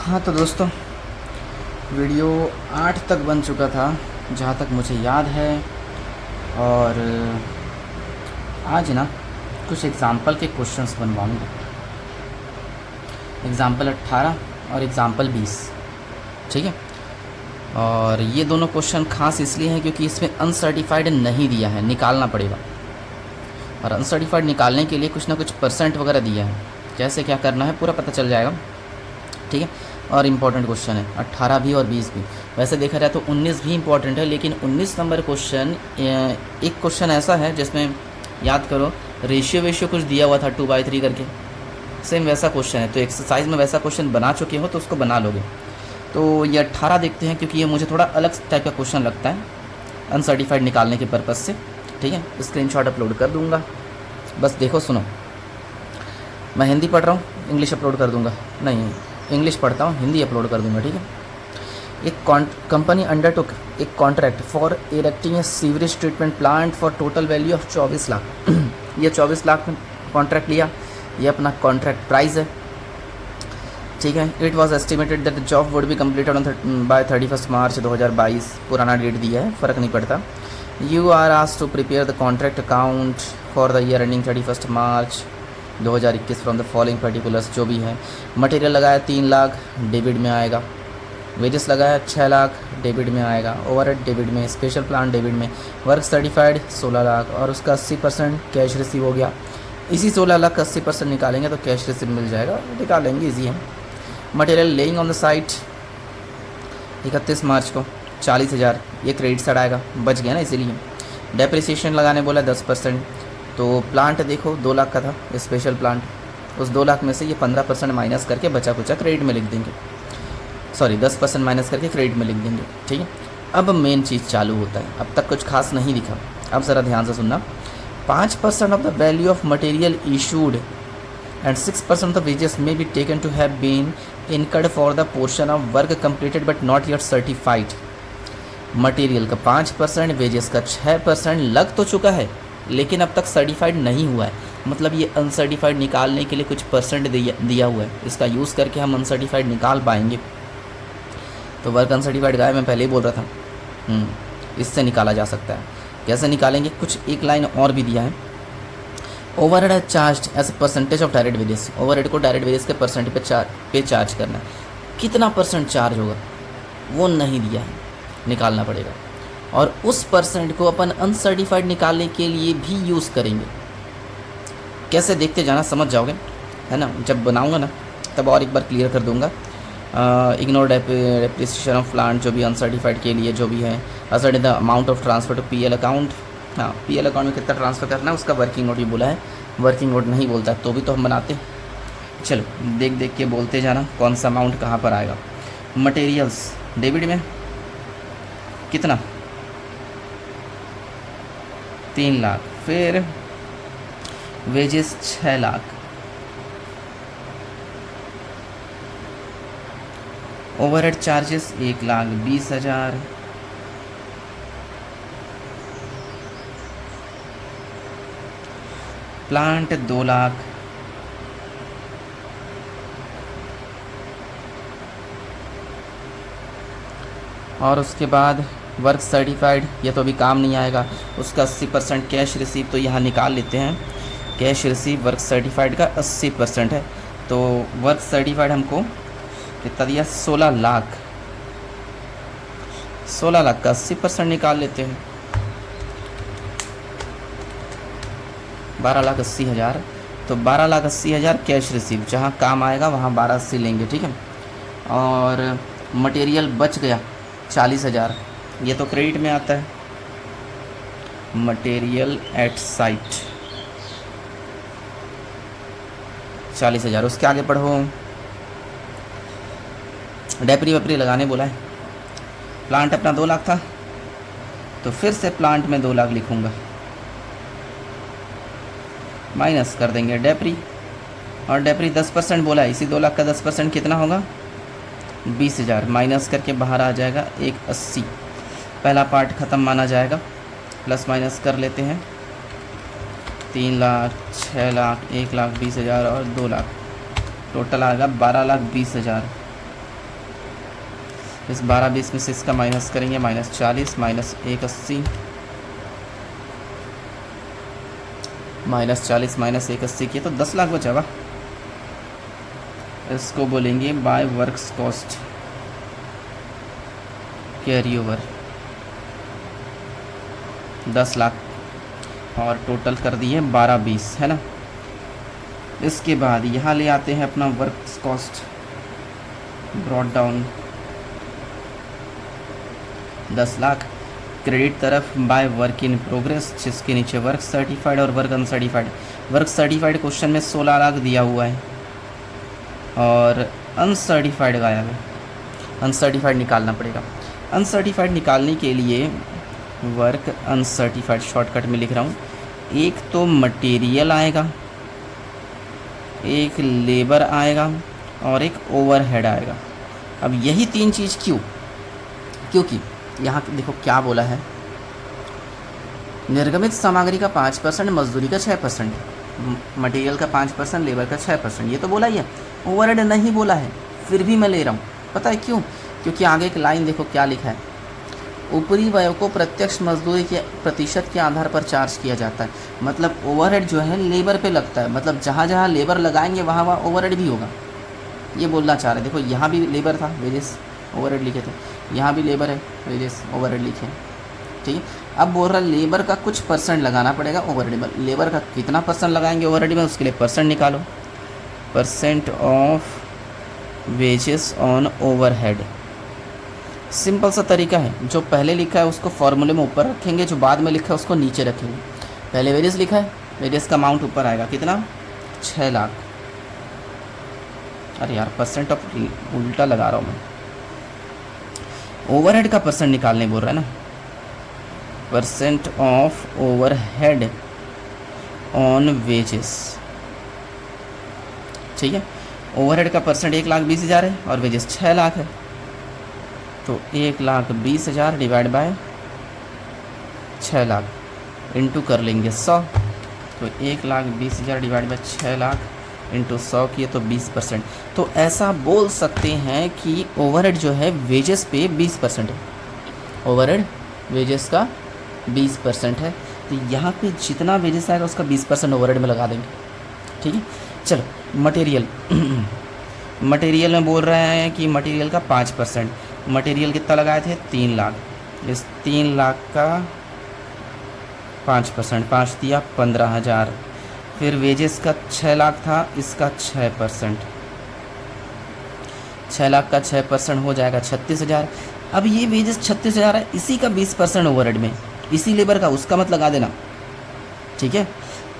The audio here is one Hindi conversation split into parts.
हाँ तो दोस्तों, वीडियो 8 तक बन चुका था जहाँ तक मुझे याद है। और आज ना कुछ एग्ज़ाम्पल के क्वेश्चंस बनवाऊँगा। एग्ज़ाम्पल 18 और एग्ज़ाम्पल 20, ठीक है। और ये दोनों क्वेश्चन खास इसलिए हैं क्योंकि इसमें अनसर्टिफाइड नहीं दिया है, निकालना पड़ेगा। और अनसर्टिफाइड निकालने के लिए कुछ ना कुछ परसेंट वगैरह दिया है, कैसे क्या करना है पूरा पता चल जाएगा, ठीक है। और इम्पॉर्टेंट क्वेश्चन है 18 भी और 20 भी। वैसे देखा जाए तो 19 भी इम्पॉर्टेंट है, लेकिन 19 नंबर क्वेश्चन एक क्वेश्चन ऐसा है जिसमें याद करो रेशियो कुछ दिया हुआ था 2/3 करके, सेम वैसा क्वेश्चन है। तो एक्सरसाइज में वैसा क्वेश्चन बना चुके हो तो उसको बना लोगे। तो ये 18 देखते हैं क्योंकि ये मुझे थोड़ा अलग टाइप का क्वेश्चन लगता है अनसर्टिफाइड निकालने के पर्पज़ से, ठीक है। स्क्रीनशॉट अपलोड कर दूँगा, बस देखो सुनो। मैं हिंदी पढ़ रहा हूँ, इंग्लिश अपलोड कर दूँगा, नहीं इंग्लिश पढ़ता हूँ हिंदी अपलोड कर दूँगा, ठीक है। एक कंपनी अंडरटुक एक contract for erecting A sewerage treatment plant for total value of 24 lakh. ये 24 लाख में कॉन्ट्रैक्ट लिया, ये अपना कॉन्ट्रैक्ट प्राइस है, ठीक है। It was estimated that the job would be completed by 31 March 2022। पुराना डेट दिया है, फ़र्क नहीं पड़ता। You are asked to prepare the contract account for the year ending 31 March 2021 from the following particulars. जो भी है, मटेरियल लगाया 3 लाख, डेबिट में आएगा। वेजेस लगाया 6 लाख, डेबिट में आएगा। ओवरहेड डेबिट में, स्पेशल प्लान डेबिट में। वर्क सर्टिफाइड 16 लाख और उसका 80% कैश रिसीव हो गया। इसी 16 लाख का 80% निकालेंगे तो कैश रिसीव मिल जाएगा, निकालेंगे, ईजी है। Material laying on the site 31 मार्च को 40,000, ये क्रेडिट साइड आएगा, बच गया ना इसीलिए। डेप्रिसिएशन लगाने बोला 10%। तो प्लांट देखो 2 लाख का था स्पेशल प्लांट, उस 2 लाख में से ये 15% माइनस करके बचा कुचा क्रेडिट में लिख देंगे, सॉरी 10% माइनस करके क्रेडिट में लिख देंगे, ठीक है। अब मेन चीज़ चालू होता है, अब तक कुछ खास नहीं दिखा, अब ज़रा ध्यान से सुनना। 5% of the value of material issued and 6% of the wages may be taken to have been incurred for the portion of work completed but not yet certified. Material का 5%, वेजेस का 6% लग तो चुका है लेकिन अब तक सर्टिफाइड नहीं हुआ है, मतलब ये अनसर्टिफाइड निकालने के लिए कुछ परसेंट दिया हुआ है, इसका यूज़ करके हम अनसर्टिफाइड निकाल पाएंगे। तो वर्क अनसर्टिफाइड का मैं पहले ही बोल रहा था, इससे निकाला जा सकता है। कैसे निकालेंगे, कुछ एक लाइन और भी दिया है। ओवरहेड है charge as a percentage of direct wages. Overhead को डायरेक्ट वेजेस के परसेंट पे चार्ज करना है, कितना परसेंट चार्ज होगा वो नहीं दिया है, निकालना पड़ेगा। और उस परसेंट को अपन अनसर्टिफाइड निकालने के लिए भी यूज़ करेंगे। कैसे देखते जाना, समझ जाओगे, है ना। जब बनाऊंगा ना तब और एक बार क्लियर कर दूंगा। इग्नोर डेप्रिसिएशन ऑफ प्लांट, जो भी अनसर्टिफाइड के लिए जो भी है। Ascertain the amount of transfer to PL account. हाँ, पीएल अकाउंट में कितना ट्रांसफ़र करना है उसका वर्किंग नोट ही बोला है, वर्किंग नोट नहीं बोलता तो भी तो हम बनाते। चलो देख देख के बोलते जाना कौन सा अमाउंट कहाँ पर आएगा। मटेरियल्स डेबिट में कितना, 3 लाख, फिर wages 6 lakh, overhead charges 1,20,000, plant 2 lakh, और उसके बाद वर्क सर्टिफाइड, ये तो अभी काम नहीं आएगा, उसका 80% कैश रिसीव, तो यहाँ निकाल लेते हैं। कैश रिसीव वर्क सर्टिफाइड का 80% है, तो वर्क सर्टिफाइड हमको कितना दिया, 16 लाख। 16 लाख का 80% निकाल लेते हैं, 12,80,000। तो 12,80,000 कैश रिसीव, जहाँ काम आएगा वहाँ 12,80 लेंगे, ठीक है। और मटेरियल बच गया 40,000, ये तो क्रेडिट में आता है। मटेरियल एट साइट 40,000, उसके आगे पढ़ो। डेप्री वेप्री लगाने बोला है। प्लांट अपना 2 लाख था तो फिर से प्लांट में 2 लाख लिखूँगा, माइनस कर देंगे डेप्री, और डेप्री 10% बोला है, इसी 2 लाख का 10% कितना होगा, 20,000, माइनस करके बाहर आ जाएगा 1,80। पहला पार्ट ख़त्म माना जाएगा, प्लस माइनस कर लेते हैं। 3 लाख, 6 लाख, 1,20,000 और 2 लाख, टोटल आएगा 12,20,000। इस 12-20 में से इसका माइनस करेंगे, -40 -180 -40 -180 किए तो 10 लाख बचा। वाह, इसको बोलेंगे by works cost carry over 10 lakh, और टोटल कर दिए 12-20, है ना। इसके बाद यहाँ ले आते हैं अपना works cost brought down 10 lakh, credit तरफ बाय वर्क इन प्रोग्रेस, जिसके नीचे वर्क सर्टिफाइड और work uncertified. Work certified question में 16 लाख दिया हुआ है और अनसर्टिफाइड गायब है। अनसर्टिफाइड निकालना पड़ेगा। अनसर्टिफाइड निकालने के लिए वर्क अनसर्टिफाइड शॉर्टकट में लिख रहा हूँ। एक तो मटेरियल आएगा, एक लेबर आएगा और एक ओवरहेड आएगा। अब यही 3 चीज़ क्यों? क्योंकि यहाँ देखो क्या बोला है, निर्गमित सामग्री का 5%, मजदूरी का 6%, मटेरियल का 5%, लेबर का 6%, ये तो बोला ही है। ओवरहेड नहीं बोला है, फिर भी मैं ले रहा हूँ। पता है क्यों? क्योंकि आगे एक लाइन देखो क्या लिखा है, ऊपरी व्यय को प्रत्यक्ष मजदूरी के प्रतिशत के आधार पर चार्ज किया जाता है। मतलब ओवरहेड जो है लेबर पे लगता है, मतलब जहाँ जहाँ लेबर लगाएंगे वहाँ वहाँ ओवरहेड भी होगा, ये बोलना चाह रहे। देखो यहाँ भी लेबर था, वेजेस ओवरहेड लिखे थे, यहाँ भी लेबर है, वेजेस ओवरहेड लिखे हैं, ठीक है। अब बोल रहा है लेबर का कुछ परसेंट लगाना पड़ेगा ओवरहेड में। लेबर का कितना परसेंट लगाएंगे ओवरहेड में, उसके लिए परसेंट निकालो, percent of wages on overhead. Simple सा तरीका है, जो पहले लिखा है उसको फॉर्मूले में ऊपर रखेंगे, जो बाद में लिखा है उसको नीचे रखेंगे। पहले वेजेस लिखा है, वेजेस का अमाउंट ऊपर आएगा, कितना? 6 लाख। अरे यार परसेंट ऑफ उल्टा लगा रहा हूँ मैं, ओवरहेड का परसेंट निकालने बोल रहा है ना, percent of overhead on wages, ठीक है। ओवरहेड का परसेंट 1,20,000 है और वेजेस 6 लाख है, तो 1,20,000 डिवाइड बाय 6 लाख इंटू कर लेंगे 100, तो 1,20,000 डिवाइड बाय 6 लाख इंटू 100 किए तो 20%। तो ऐसा बोल सकते हैं कि ओवरहेड जो है वेजेस पे 20% है, ओवरहेड वेजेस का 20% है। तो यहाँ पे जितना वेजेस आएगा उसका 20% ओवरहेड में लगा देंगे, ठीक है। चलो मटेरियल मटेरियल में बोल रहे हैं कि मटेरियल का 5%। मटेरियल कितना लगाए थे? 3 लाख। इस 3 लाख का 5%, 5 दिया 15,000। फिर वेजेस का 6 लाख था, इसका 6%, 6 लाख का 6% हो जाएगा 36,000। अब ये वेजेस 36,000 है, इसी का 20% ओवरहेड में, इसी लेबर का उसका मत लगा देना, ठीक है।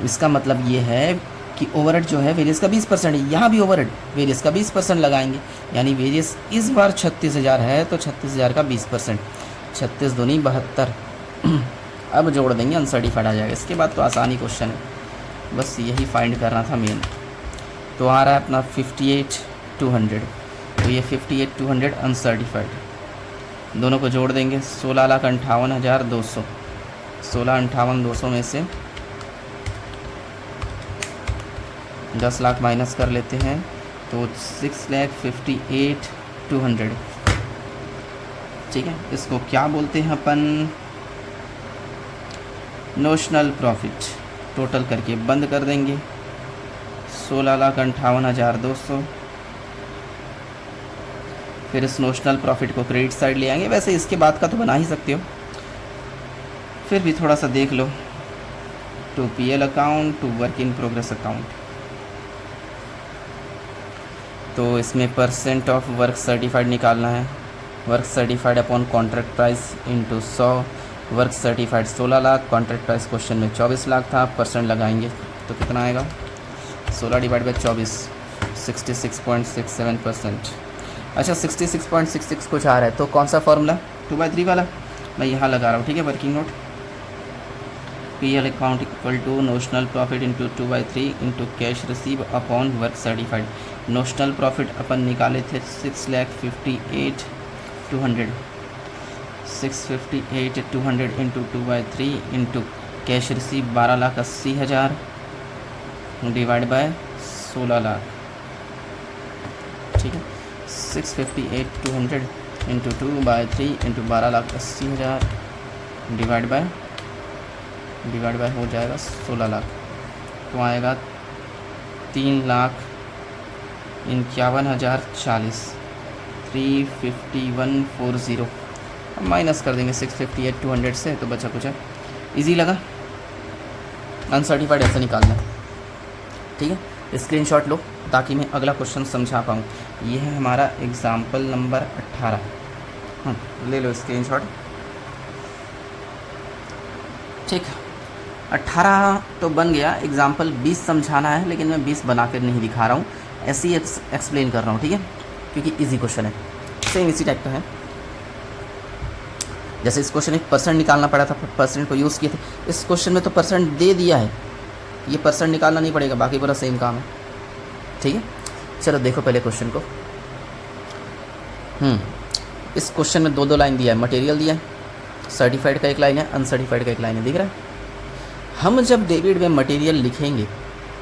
इसका मतलब ये है कि ओवरहेड जो है वेजेस का 20% है, यहाँ भी ओवरहेड वेजेस का 20% लगाएंगे, यानी वेजेस इस बार 36,000 है तो 36,000 का 20%, 36 दूनी 72। अब जोड़ देंगे, अनसर्टिफाइड आ जाएगा। इसके बाद तो आसानी क्वेश्चन है, बस यही फाइंड करना था मेन। तो आ रहा है अपना 58,200, तो ये 58,200 अनसर्टिफाइड, दोनों को जोड़ देंगे 16,58,200, 16,58,200 में से 10 लाख माइनस कर लेते हैं तो 6,58,200, ठीक है। इसको क्या बोलते हैं अपन? Notional profit. टोटल करके बंद कर देंगे 16,58,200। फिर इस नोशनल प्रॉफिट को क्रेडिट साइड ले आएंगे, वैसे इसके बाद का तो बना ही सकते हो, फिर भी थोड़ा सा देख लो। To PL account, to work in progress account. तो इसमें परसेंट ऑफ वर्क सर्टिफाइड निकालना है, work certified upon contract price into 100। Work certified 16 lakh, contract price question में 24 लाख था, परसेंट लगाएंगे तो कितना आएगा? 16 डिवाइड बाई 24, 66.67%। अच्छा 66.66 कुछ आ रहा है, तो कौन सा फॉर्मूला? 2/3 वाला मैं यहाँ लगा रहा हूँ, ठीक है। Working note PL account equal to notional profit into 2/3 into cash receive upon work certified. Notional profit अपन निकाले थे 6,58,200, 6,58,200 into 2/3 into cash receive 12,80,000 divide by 16 lakh, ठीक है। 6,58,200 इंटू 2/3 इंटू 12,80,000 डिवाइड बाय हो जाएगा 16 लाख, तो आएगा 3,51,040 35140 माइनस कर देंगे 658 200 से, तो बचा कुछ है। इजी लगा? अनसर्टिफाइड ऐसे निकालना है, ठीक है। स्क्रीनशॉट लो ताकि मैं अगला क्वेश्चन समझा पाऊँ। ये है हमारा एग्जाम्पल नंबर 18। ले लो स्क्रीनशॉट। ठीक, 18 तो बन गया। एग्जाम्पल 20 समझाना है, लेकिन मैं 20 बना कर नहीं दिखा रहा हूँ, ऐसे ही एक्सप्लेन कर रहा हूँ, ठीक है, क्योंकि इजी क्वेश्चन है। सेम इसी टाइप का है। जैसे इस क्वेश्चन में परसेंट निकालना पड़ा था, परसेंट को यूज़ किए थे। इस क्वेश्चन में तो परसेंट दे दिया है, ये परसेंट निकालना नहीं पड़ेगा, बाकी पूरा सेम काम है, ठीक है। चलो देखो पहले क्वेश्चन को। इस क्वेश्चन में दो लाइन दिया है, मटेरियल दिया है, सर्टिफाइड का एक लाइन है, अनसर्टिफाइड का एक लाइन है, दिख रहा है। हम जब डेबिट में मटेरियल लिखेंगे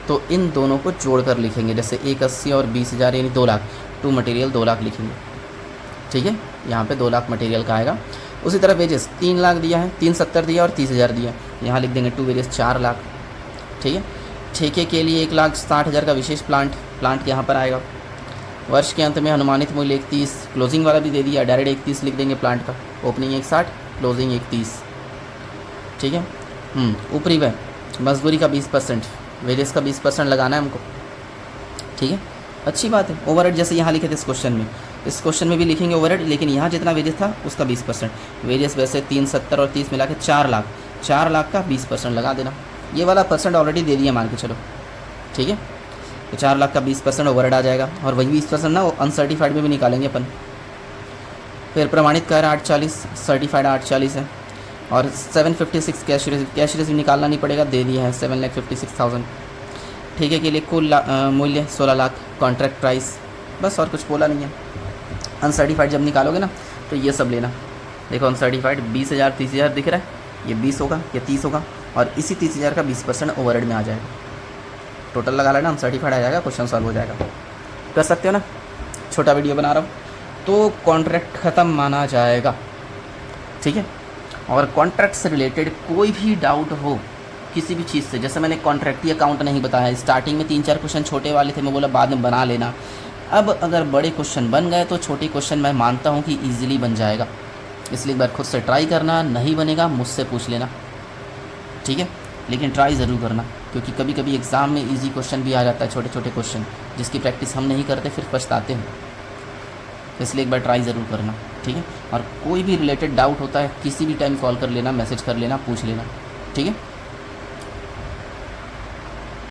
तो इन दोनों को जोड़कर लिखेंगे, जैसे 180 और 20,000 यानी 2 लाख, टू मटेरियल 2 लाख लिखेंगे, ठीक है। यहाँ पे 2 लाख मटेरियल का आएगा। उसी तरह वेजेस 3 लाख दिया है, 370 दिया और 30,000 दिया, यहाँ लिख देंगे टू वेजेस 4 लाख, ठीक है। ठेके के लिए 1,60,000 का विशेष प्लांट यहाँ पर आएगा। वर्ष के अंत में अनुमानित मूल्य 31, क्लोजिंग वाला भी दे दिया, डायरेक्ट 31 लिख देंगे प्लांट का, ओपनिंग 160 क्लोजिंग 31, ठीक है। ऊपरी वह मजदूरी का 20%, वेजेस का 20% लगाना है हमको, ठीक है। अच्छी बात है। ओवरहेड जैसे यहाँ लिखे थे इस क्वेश्चन में भी लिखेंगे ओवरहेड, लेकिन यहाँ जितना वेजेस था उसका 20%। वेजेस वैसे 370 और 30 मिला के 4 लाख, 4 लाख का 20% लगा देना। ये वाला परसेंट ऑलरेडी दे दिया मान के चलो, ठीक है। तो 4 लाख का 20% ओवरहेड आ जाएगा, और वही 20% ना वो अनसर्टिफाइड में भी निकालेंगे अपन। फिर प्रमाणित कर 840, सर्टिफाइड 840 है, और 756 कैश रिसीव निकालना नहीं पड़ेगा, दे दिया है 7,56,000। ठेके के लिए कुल मूल्य 16 लाख, कॉन्ट्रैक्ट प्राइस, बस और कुछ बोला नहीं है। अनसर्टिफाइड जब निकालोगे ना तो ये सब लेना। देखो अनसर्टिफाइड 20,000 30,000 दिख रहा है, ये 20 होगा, ये 30 होगा, और इसी 30,000 का 20% ओवरहेड में आ जाएगा। टोटल लगा लेना, अनसर्टिफाइड आ जाएगा, क्वेश्चन सॉल्व हो जाएगा। कर सकते हो ना, छोटा वीडियो बना रहा हूँ। तो कॉन्ट्रैक्ट ख़त्म माना जाएगा, ठीक है। और कॉन्ट्रैक्ट से रिलेटेड कोई भी डाउट हो किसी भी चीज़ से, जैसे मैंने कॉन्ट्रैक्टी अकाउंट नहीं बताया, स्टार्टिंग में 3-4 क्वेश्चन छोटे वाले थे, मैं बोला बाद में बना लेना। अब अगर बड़े क्वेश्चन बन गए तो छोटे क्वेश्चन मैं मानता हूँ कि ईजिली बन जाएगा, इसलिए एक बार खुद से ट्राई करना, नहीं बनेगा मुझसे पूछ लेना, ठीक है। लेकिन ट्राई ज़रूर करना, क्योंकि कभी कभी एग्ज़ाम में इजी क्वेश्चन भी आ जाता है, छोटे छोटे क्वेश्चन जिसकी प्रैक्टिस हम नहीं करते फिर पछताते हैं, इसलिए एक बार ट्राई ज़रूर करना, ठीक है। और कोई भी रिलेटेड डाउट होता है किसी भी टाइम कॉल कर लेना, मैसेज कर लेना, पूछ लेना, ठीक है।